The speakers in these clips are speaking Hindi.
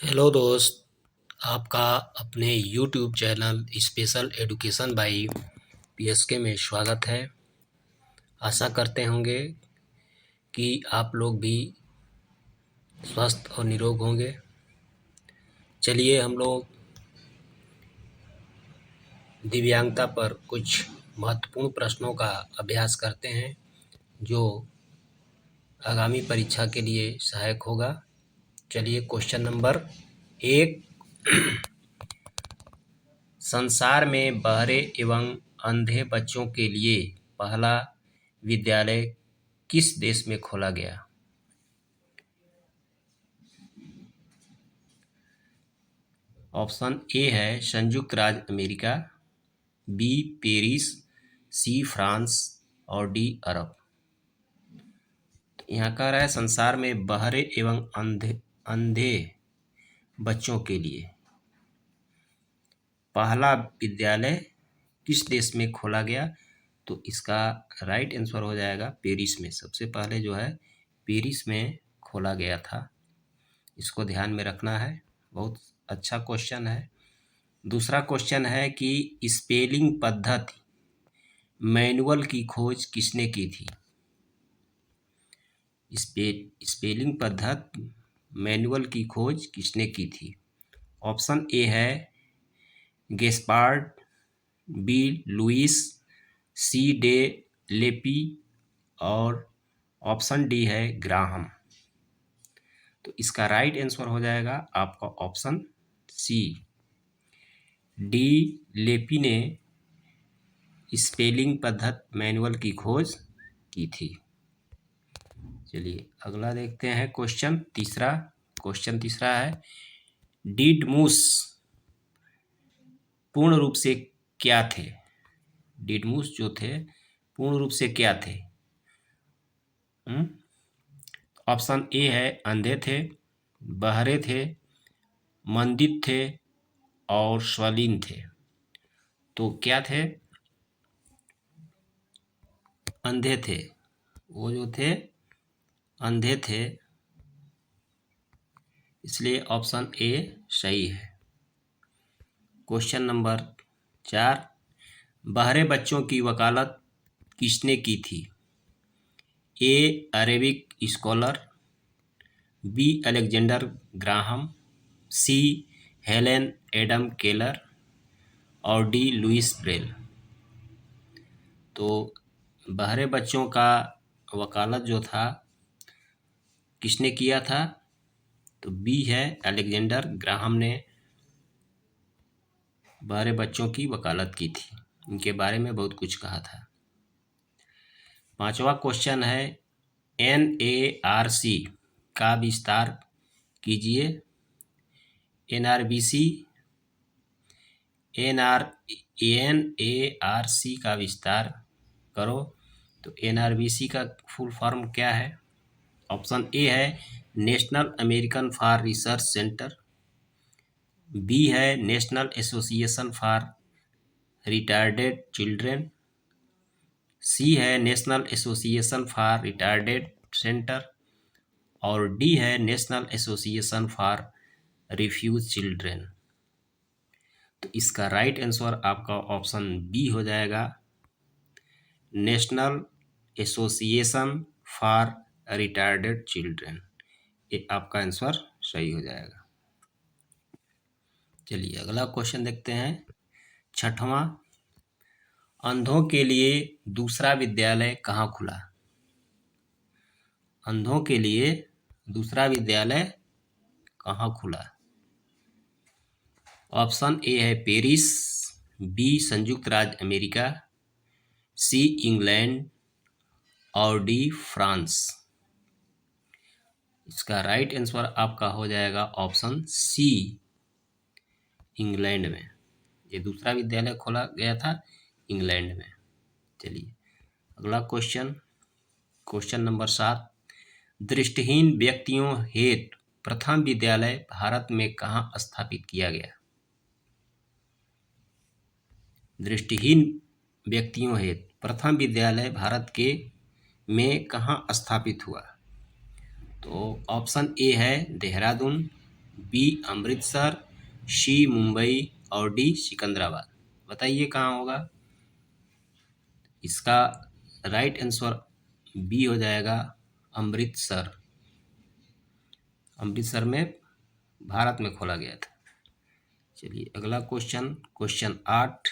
हेलो दोस्त, आपका अपने YouTube channel special education by PSK में स्वागत है। आशा करते होंगे कि आप लोग भी स्वस्थ और निरोग होंगे। चलिए हम लोग दिव्यांगता पर कुछ महत्वपूर्ण प्रश्नों का अभ्यास करते हैं जो आगामी परीक्षा के लिए सहायक होगा। चलिए क्वेश्चन नंबर 1, संसार में बहरे एवं अंधे बच्चों के लिए पहला विद्यालय किस देश में खोला गया? ऑप्शन ए है संयुक्त राज्य America, B Paris, C France और डी अरब। यहाँ कह रहा है संसार में बहरे एवं अंधे बच्चों के लिए पहला विद्यालय किस देश में खोला गया? तो इसका राइट आंसर हो जाएगा पेरिस में। सबसे पहले जो है पेरिस में खोला गया था। इसको ध्यान में रखना है, बहुत अच्छा क्वेश्चन है। दूसरा क्वेश्चन है कि स्पेलिंग पद्धति मैनुअल की खोज किसने की थी? स्पेलिंग पद्धति मैनुअल की खोज किसने की थी? ऑप्शन ए है गेस्पार्ड, बी लुइस, सी डे लेपी और ऑप्शन डी है ग्राहम। तो इसका राइट आंसर हो जाएगा आपका ऑप्शन सी, डी लेपी ने स्पेलिंग पद्धति मैनुअल की खोज की थी। चलिए अगला देखते हैं क्वेश्चन तीसरा है डिडमुस पूर्ण रूप से क्या थे? डिडमुस जो थे पूर्ण रूप से क्या थे? ऑप्शन ए है अंधे थे, बहरे थे, मंदित थे और स्वलीन थे। तो क्या थे? अंधे थे। वो जो थे अंधे थे, इसलिए ऑप्शन ए सही है। क्वेश्चन नंबर 4, बहरे बच्चों की वकालत किसने की थी? A Arabic scholar, B Alexander Graham, C Helen Adam Keller और डी लुइस ब्रेल। तो बहरे बच्चों का वकालत जो था किसने किया था? तो बी है अलेक्जेंडर ग्राहम ने बहरे बच्चों की वकालत की थी। इनके बारे में बहुत कुछ कहा था। 5वां क्वेश्चन है NARC का विस्तार कीजिए। NRBC NARC का विस्तार करो। तो NRBC का फुल फॉर्म क्या है? ऑप्शन ए है national American for research centre, B है national association for retarded children, C है national association for retarded centre और डी है national association for refuge children. तो इसका राइट आंसर आपका ऑप्शन बी हो जाएगा, national association for retarded children. ये आपका आंसर सही हो जाएगा। चलिए अगला क्वेश्चन देखते हैं। 6वां, अंधों के लिए दूसरा विद्यालय कहाँ खुला? अंधों के लिए दूसरा विद्यालय कहाँ खुला? ऑप्शन ए है पेरिस, बी संयुक्त राज्य अमेरिका, सी इंग्लैंड और डी फ्रांस। इसका राइट आंसर आपका हो जाएगा ऑप्शन सी, इंग्लैंड में। ये दूसरा विद्यालय खोला गया था इंग्लैंड में। चलिए अगला क्वेश्चन नंबर 7, दृष्टिहीन व्यक्तियों हेतु प्रथम विद्यालय भारत में कहाँ स्थापित किया गया? दृष्टिहीन व्यक्तियों हेतु प्रथम विद्यालय भारत के में कहाँ स्थापित हुआ? तो ऑप्शन ए है देहरादून, बी अमृतसर, सी मुंबई और डी सिकंदराबाद। बताइए कहाँ होगा। इसका राइट आंसर बी हो जाएगा अमृतसर। अमृतसर में भारत में खोला गया था। चलिए अगला क्वेश्चन, क्वेश्चन 8,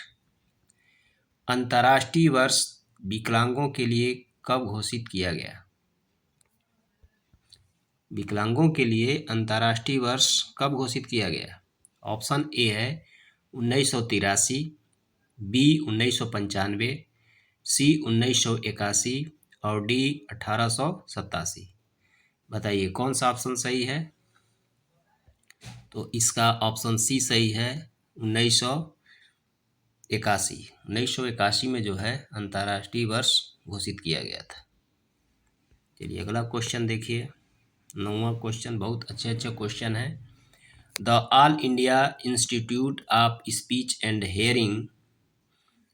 अंतर्राष्ट्रीय वर्ष विकलांगों के लिए कब घोषित किया गया। विकलांगों के लिए अंतर्राष्ट्रीय वर्ष कब घोषित किया गया। ऑप्शन ए है 1983, बी 1995, सी 1981 और डी 1887। बताइए कौन सा ऑप्शन सही है। तो इसका ऑप्शन सी सही है, 1981। 1981 में जो है अंतर्राष्ट्रीय वर्ष घोषित किया गया था। चलिए अगला क्वेश्चन देखिए, 9वां क्वेश्चन। बहुत अच्छे अच्छे क्वेश्चन है। The all India institute of speech and hearing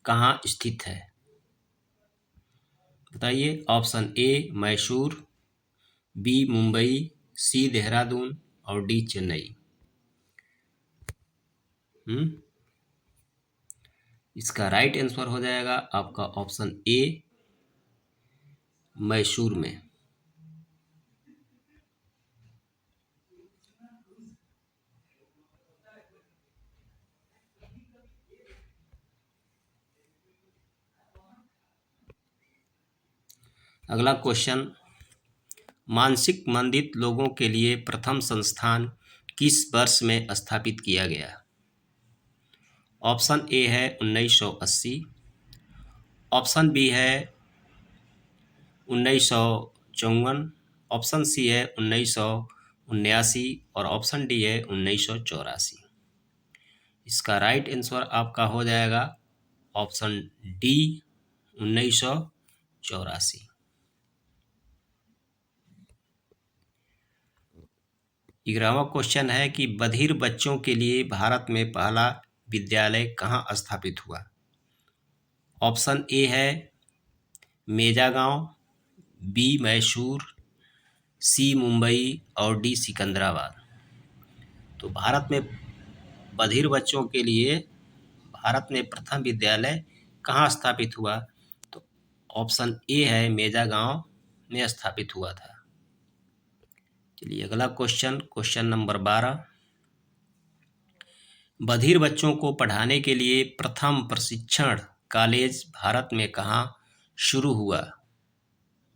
कहाँ स्थित है। बताइए। Option A Mysore, B Mumbai, C Dehradun और डी चेन्नई। इसका राइट आंसर हो जाएगा आपका ऑप्शन ए मैसूर में। अगला क्वेश्चन, मानसिक मंदित लोगों के लिए प्रथम संस्थान किस वर्ष में स्थापित किया गया। ऑप्शन ए है 1980, ऑप्शन बी है 1954, ऑप्शन सी है 1979 और ऑप्शन डी है 1984। इसका राइट आंसर आपका हो जाएगा ऑप्शन डी 1984। 11वां क्वेश्चन है कि बधिर बच्चों के लिए भारत में पहला विद्यालय कहाँ स्थापित हुआ। ऑप्शन ए है मेजागांव, बी मैसूर, सी मुंबई और डी सिकंदराबाद। तो भारत में बधिर बच्चों के लिए भारत में प्रथम विद्यालय कहाँ स्थापित हुआ। तो ऑप्शन ए है मेजागांव में स्थापित हुआ था। चलिए अगला क्वेश्चन, क्वेश्चन नंबर 12, बधिर बच्चों को पढ़ाने के लिए प्रथम प्रशिक्षण कॉलेज भारत में कहाँ शुरू हुआ।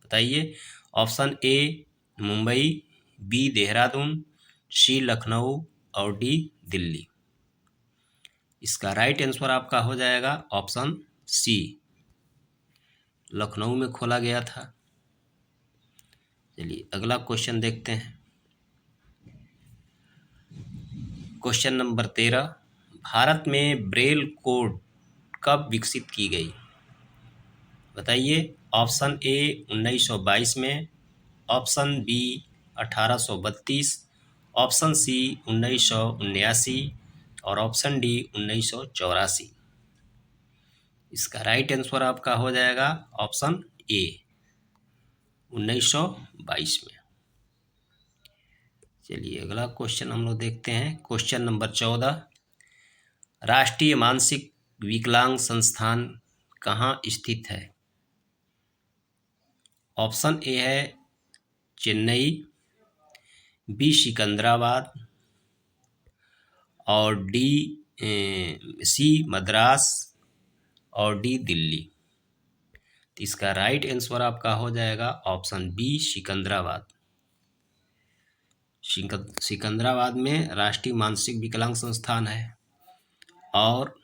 बताइए। Option A Mumbai, B Dehradun, C Lucknow और डी दिल्ली। इसका राइट आंसर आपका हो जाएगा ऑप्शन सी, लखनऊ में खोला गया था। चलिए अगला क्वेश्चन देखते हैं, क्वेश्चन नंबर 13, भारत में ब्रेल कोड कब विकसित की गई। बताइए। ऑप्शन ए 1922 में, ऑप्शन बी 1832, ऑप्शन सी 1979 और ऑप्शन डी 1984। इसका राइट आंसर आपका हो जाएगा ऑप्शन ए 1922 में। चलिए अगला क्वेश्चन हम लोग देखते हैं, क्वेश्चन नंबर 14, राष्ट्रीय मानसिक विकलांग संस्थान कहाँ स्थित है। ऑप्शन ए है चेन्नई, बी सिकंदराबाद और डी सी मद्रास और डी दिल्ली। तो इसका राइट आंसर आपका हो जाएगा ऑप्शन बी सिकंदराबाद। सिकंदराबाद में राष्ट्रीय मानसिक विकलांग संस्थान है। और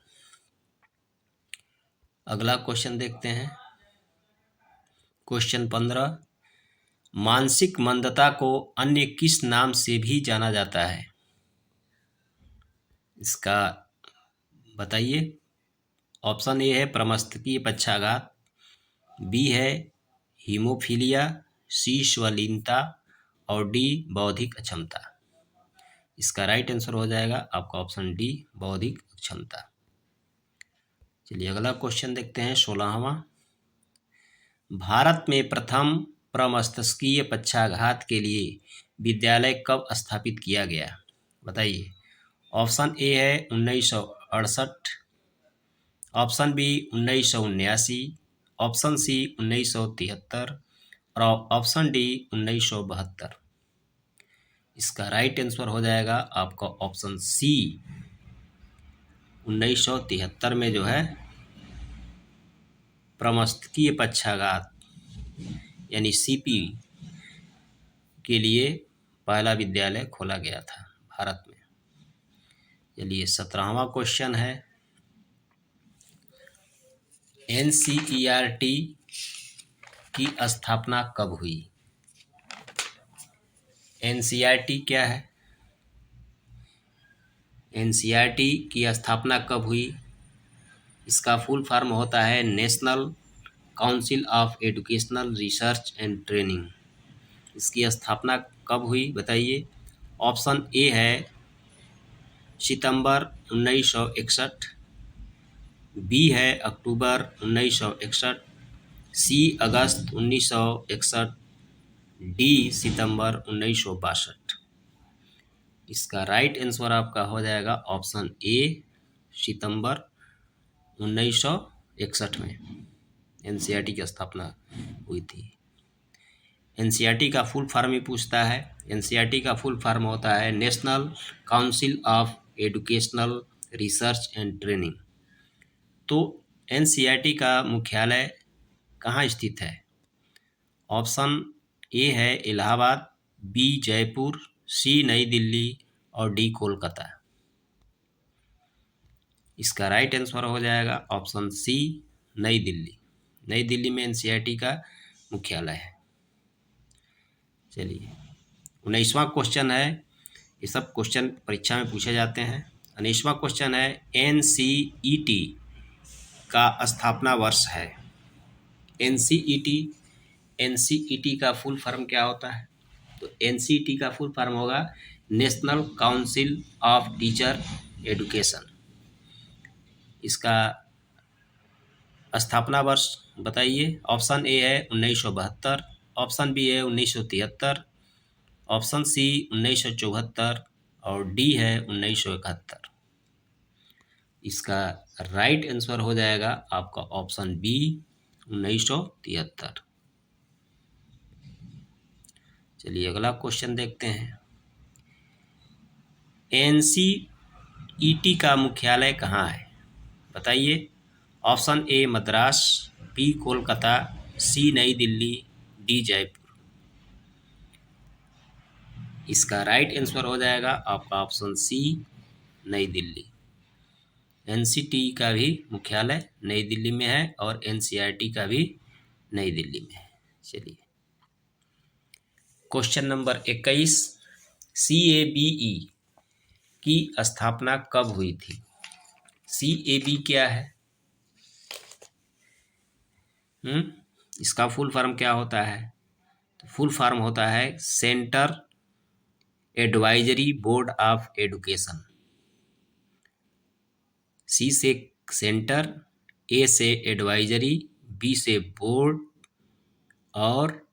अगला क्वेश्चन देखते हैं, क्वेश्चन 15, मानसिक मंदता को अन्य किस नाम से भी जाना जाता है। इसका बताइए। ऑप्शन ए है प्रमस्तिष्कीय पक्षाघात, बी है हीमोफीलिया, सी श्वलीनता और डी बौद्धिक अक्षमता। इसका राइट आंसर हो जाएगा आपका ऑप्शन डी बौद्धिक अक्षमता। चलिए अगला क्वेश्चन देखते हैं, 16वां, भारत में प्रथम प्रमस्तिष्कीय पक्षाघात के लिए विद्यालय कब स्थापित किया गया। बताइए। ऑप्शन ए है 1968, ऑप्शन बी 1979, ऑप्शन सी 1973 और ऑप्शन डी 1972। इसका राइट आंसर हो जाएगा आपका ऑप्शन सी 1973 में जो है प्रमस्तकीय पक्षाघात यानी सीपी के लिए पहला विद्यालय खोला गया था भारत में। चलिए 17वां क्वेश्चन है, एनसीईआरटी की स्थापना कब हुई? एनसीईआरटी क्या है? एनसीईआरटी की स्थापना कब हुई? इसका फुल फॉर्म होता है national council of educational research and training. इसकी स्थापना कब हुई बताइए। ऑप्शन ए है सितंबर 1961, बी है अक्टूबर 1961, सी अगस्त 1961, डी सितंबर 1962। इसका राइट आंसर आपका हो जाएगा ऑप्शन ए सितंबर 1961 में एनसीईआरटी की स्थापना हुई थी। एनसीईआरटी का फुल फॉर्म ही पूछता है। एनसीईआरटी का फुल फॉर्म होता है national council of educational research and training. तो एनसीईआरटी का मुख्यालय कहाँ स्थित है? ऑप्शन ए है इलाहाबाद, बी जयपुर, सी नई दिल्ली और डी कोलकाता। इसका राइट आंसर हो जाएगा ऑप्शन सी नई दिल्ली। नई दिल्ली में एनसीईआरटी का मुख्यालय है। चलिए 19वां क्वेश्चन है, ये सब क्वेश्चन परीक्षा में पूछे जाते हैं। 19वां क्वेश्चन है, एनसीईटी का स्थापना वर्ष है। एनसीईटी का फुल फॉर्म क्या होता है? तो एनसीईटी का फुल फॉर्म होगा national council of teacher education. इसका स्थापना वर्ष बताइए। ऑप्शन ए है 1972, ऑप्शन बी है 1973, ऑप्शन सी 1974 और डी है 1971। इसका राइट आंसर हो जाएगा आपका ऑप्शन बी 1973। चलिए अगला क्वेश्चन देखते हैं, एनसीईटी का मुख्यालय कहाँ है बताइए। Option A Madras, B Kolkata, C New Delhi, D Jaipur. इसका राइट आंसर हो जाएगा आपका option C New Delhi. NCT का भी मुख्यालय नई दिल्ली में है और एनसीईआरटी का भी नई दिल्ली में है। चलिए क्वेश्चन नंबर 21, सीएबीई की स्थापना कब हुई थी? सीएबी क्या है? इसका फुल फॉर्म क्या होता है? तो फुल फॉर्म होता है centre advisory board of education. C से सेंटर, ए से एडवाइजरी, बी से बोर्ड और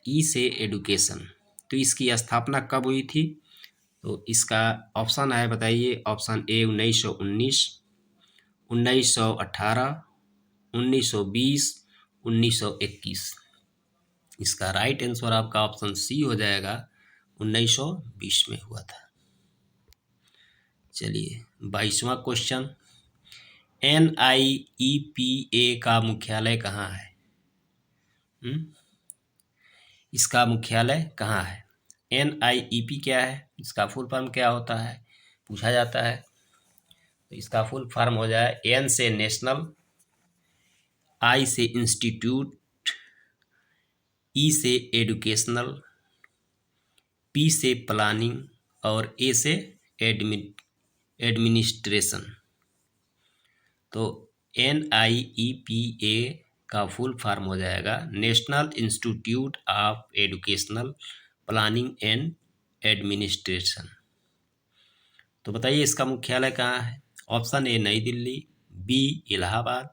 ई से एजुकेशन। तो इसकी स्थापना कब हुई थी? तो इसका ऑप्शन है बताइए। ऑप्शन ए 1919, 1918, 1920, 1921। इसका राइट आंसर आपका ऑप्शन सी हो जाएगा 1920 में हुआ था। चलिए 22वां क्वेश्चन, NIEPA का मुख्यालय कहाँ है? इसका मुख्यालय कहाँ है? NIEP क्या है? इसका फुल फॉर्म क्या होता है पूछा जाता है। तो इसका फुल फॉर्म हो जाए एन से नेशनल, आई से इंस्टीट्यूट, ई से एजुकेशनल, पी से प्लानिंग और ए से एडमिनिस्ट्रेशन। तो NIEPA का फुल फॉर्म हो जाएगा national institute of educational planning and administration. तो बताइए इसका मुख्यालय कहाँ है? ऑप्शन ए नई दिल्ली, बी इलाहाबाद,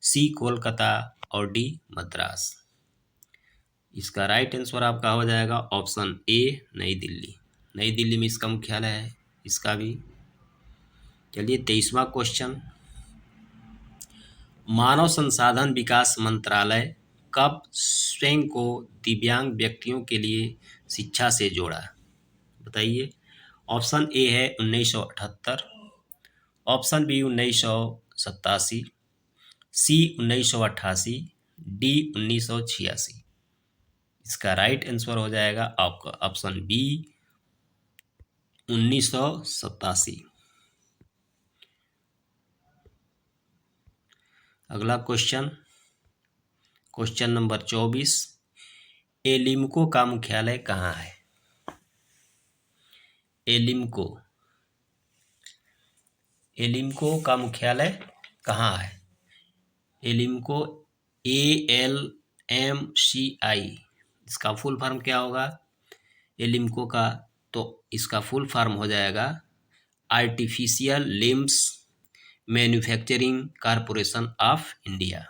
सी कोलकाता और डी मद्रास। इसका राइट आंसर आपका हो जाएगा ऑप्शन ए नई दिल्ली। नई दिल्ली में इसका मुख्यालय है। इसका भी। चलिए 23वां क्वेश्चन, मानव संसाधन विकास मंत्रालय कब स्वयं को दिव्यांग व्यक्तियों के लिए शिक्षा से जोड़ा? बताइए। ऑप्शन ए है 1978, ऑप्शन बी 1987, सी 1988, डी 1986। इसका राइट आंसर हो जाएगा आपका ऑप्शन बी 1987। अगला क्वेश्चन, क्वेश्चन नंबर 24, एलिम्को का मुख्यालय कहाँ है? एलिम्को, एलिम्को का मुख्यालय कहाँ है? एलिम्को ALMCI, इसका फुल फॉर्म क्या होगा एलिम्को का? तो इसका फुल फॉर्म हो जाएगा artificial limbs manufacturing corporation of India.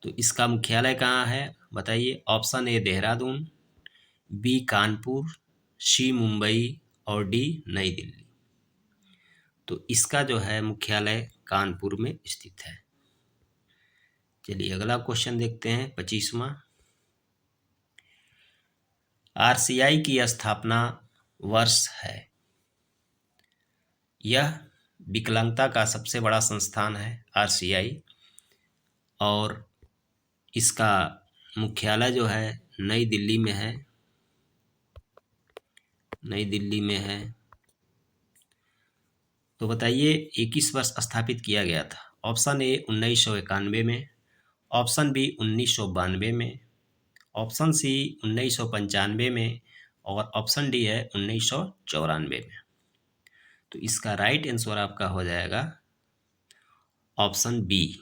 तो इसका मुख्यालय कहाँ है बताइए। Option A Dehradun, B Kanpur, C Mumbai और डी नई दिल्ली। तो इसका जो है मुख्यालय कानपुर में स्थित है। चलिए अगला क्वेश्चन देखते हैं 25वां, RCI की स्थापना वर्ष है। यह विकलांगता का सबसे बड़ा संस्थान है RCI, और इसका मुख्यालय जो है नई दिल्ली में है, नई दिल्ली में है। तो बताइए ये किस वर्ष स्थापित किया गया था? ऑप्शन ए 1991 में, ऑप्शन बी 1992 में, ऑप्शन सी 1995 में और ऑप्शन डी है 1994 में। तो इसका राइट आंसर आपका हो जाएगा ऑप्शन बी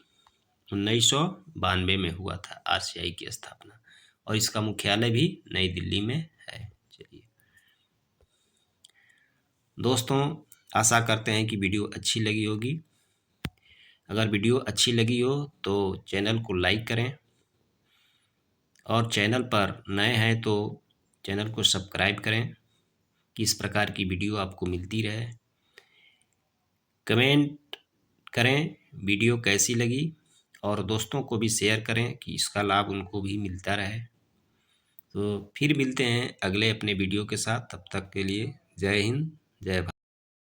1992 में हुआ था RCI की स्थापना, और इसका मुख्यालय भी नई दिल्ली में है। चलिए दोस्तों, आशा करते हैं कि वीडियो अच्छी लगी होगी। अगर वीडियो अच्छी लगी हो तो चैनल को लाइक करें, और चैनल पर नए हैं तो चैनल को सब्सक्राइब करें कि इस प्रकार की वीडियो आपको मिलती रहे। कमेंट करें वीडियो कैसी लगी, और दोस्तों को भी शेयर करें कि इसका लाभ उनको भी मिलता रहे। तो फिर मिलते हैं अगले अपने वीडियो के साथ, तब तक के लिए जय हिंद, जय भारत।